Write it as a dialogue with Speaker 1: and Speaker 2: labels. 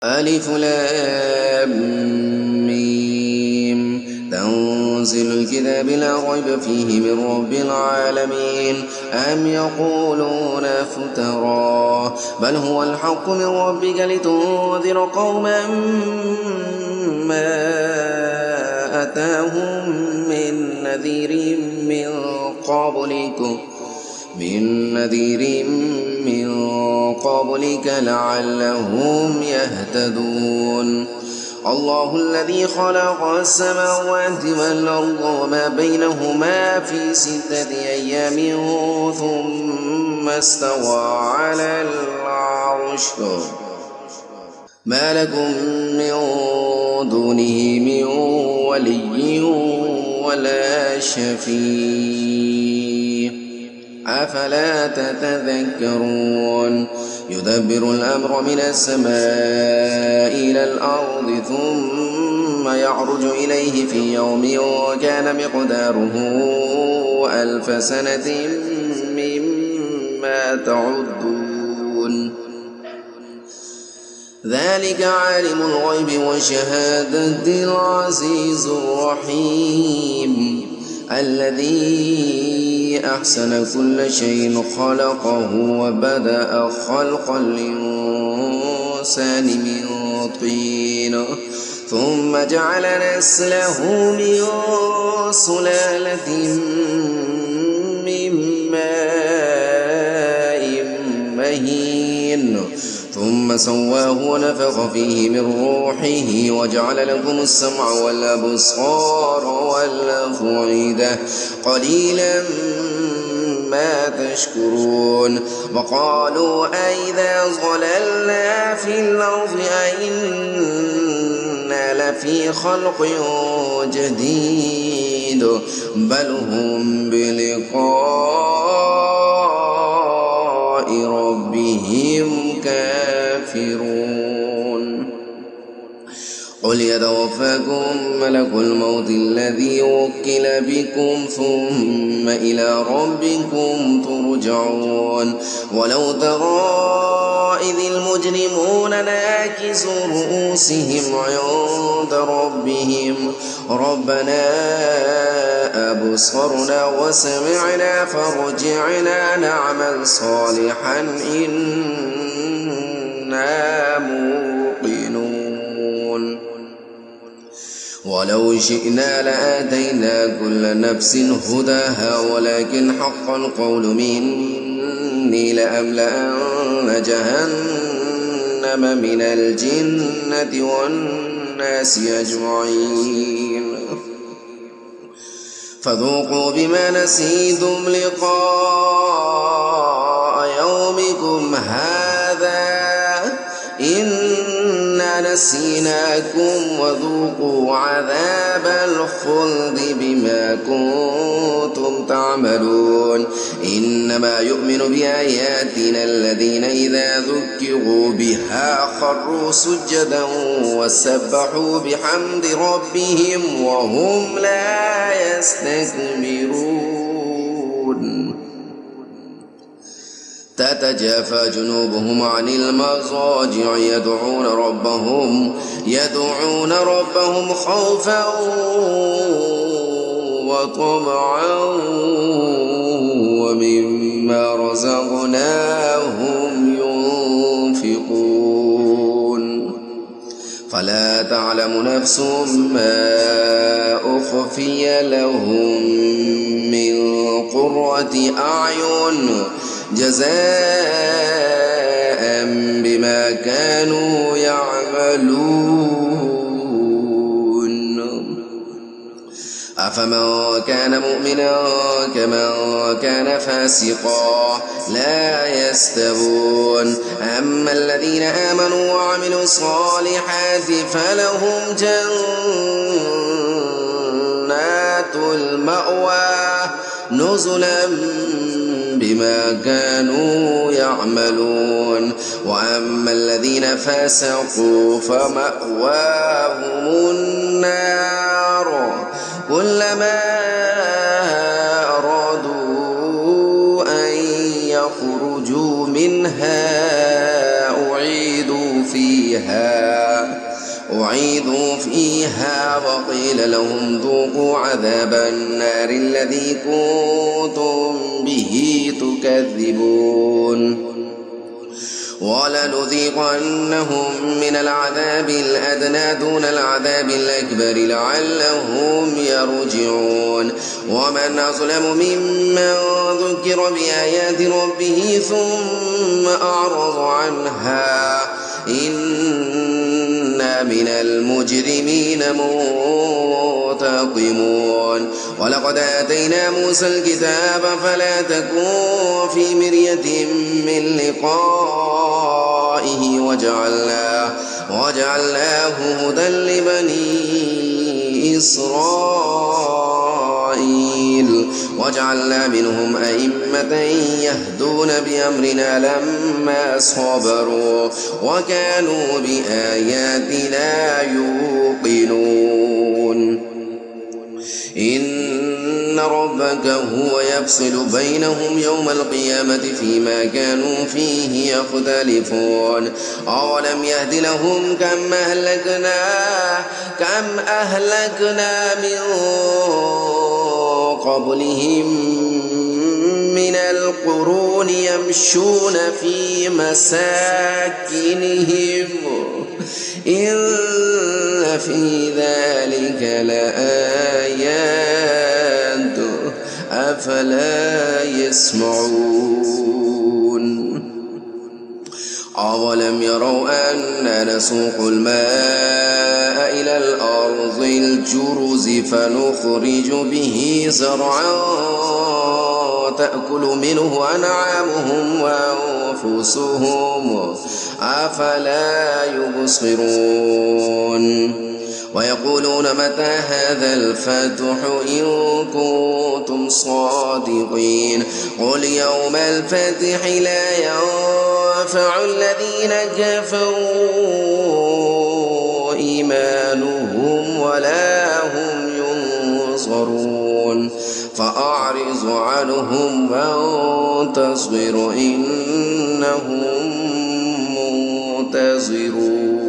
Speaker 1: ألف لام ميم تنزيل الكتاب لا ريب فيه من رب العالمين أم يقولون افتراه بل هو الحق من ربك لتنذر قوما ما أتاهم من نذير من قبلك لعلهم يهتدون. الله الذي خلق السماوات والأرض وما بينهما في 6 أيام ثم استوى على العرش ما لكم من دونه من ولي ولا شفيع أفلا تتذكرون. يدبر الأمر من السماء إلى الأرض ثم يعرج إليه في يوم كان مقداره 1000 سنة مما تعدون. ذلك عالم الغيب والشهادة العزيز الرحيم الذي أحسن كل شيء خلقه وبدأ خلق الإنسان من طين ثم جعل نسله من سلالة من ماء مهين ثم سواه ونفخ فيه من روحه وجعل لكم السمع والأبصار والأفئدة قليلا ما تشكرون. وقالوا أئذا ضللنا في الأرض أئنا لفي خلق جديد بل هم بلقاء ربهم كافرون. قل يتوفاكم ملك الموت الذي وكل بكم ثم إلى ربكم ترجعون. ولو ترى إذ المجرمون ناكسوا رؤوسهم عند ربهم ربنا أبصرنا وسمعنا فارجعنا نعمل صالحا إنا موقنون. ولو شئنا لآتينا كل نفس هداها ولكن حق القول مني لأملأن جهنم من الجنة والناس أجمعين فذوقوا بما نسيتم لقاء يومكم هذا إنا نسيناكم وذوقوا عذاب الخلد بما كنتم تعملون. إنما يؤمن بآياتنا الذين إذا ذكروا بها خروا سجدا وسبحوا بحمد ربهم وهم لا يستكبرون. تتجافى جنوبهم عن المضاجع يدعون ربهم خوفا وطمعا ومما رزقناهم ينفقون. فلا تعلم نفس ما أخفي لهم من قرة أعين جزاء بما كانوا يعملون. أفمن كان مؤمنا كمن كان فاسقا لا يستوون. أما الذين آمنوا وعملوا الصالحات فلهم جنات المأوى نزلا بما كانوا يعملون. وأما الذين فسقوا فمأواهم النار كلما أرادوا أن يخرجوا منها أعيدوا فيها أعيدوا فيها وقيل لهم ذوقوا عذاب النار الذي كنتم به تكذبون ولنذيقنهم من العذاب الأدنى دون العذاب الأكبر لعلهم يرجعون ومن أظلم ممن ذكر بآيات ربه ثم أعرض عنها إنا من المجرمين منتقمون وَلَقَدْ آتَيْنَا مُوسَى الْكِتَابَ فَلَا تَكُن فِي مِرْيَةٍ مِّن لِّقَائِهِ وَجَعَلْنَاهُ هُدًى لِّبَنِي إِسْرَائِيلَ وَجَعَلْنَا مِنْهُمْ أَئِمَّةً يَهْدُونَ بِأَمْرِنَا لَمَّا صَبَرُوا وَكَانُوا بِآيَاتِنَا يُوقِنُونَ إن ربك هو يفصل بينهم يوم القيامة فيما كانوا فيه يختلفون أولم يهد لهم كم أهلكنا من قبلهم من القرون يمشون في مساكنهم إن في ذلك لآيات أفلا يسمعون أولم يروا أنا نسوق الماء إلى الأرض الجرز فنخرج به زرعا تأكل منه أنعامهم وأنفسهم أفلا يبصرون ويقولون متى هذا الفتح إن كنتم صادقين قل يوم الفتح لا ينفع الذين كفروا إيمانهم ولا هم ينصرون فأعرض عنهم وانتصر إنهم منتظرون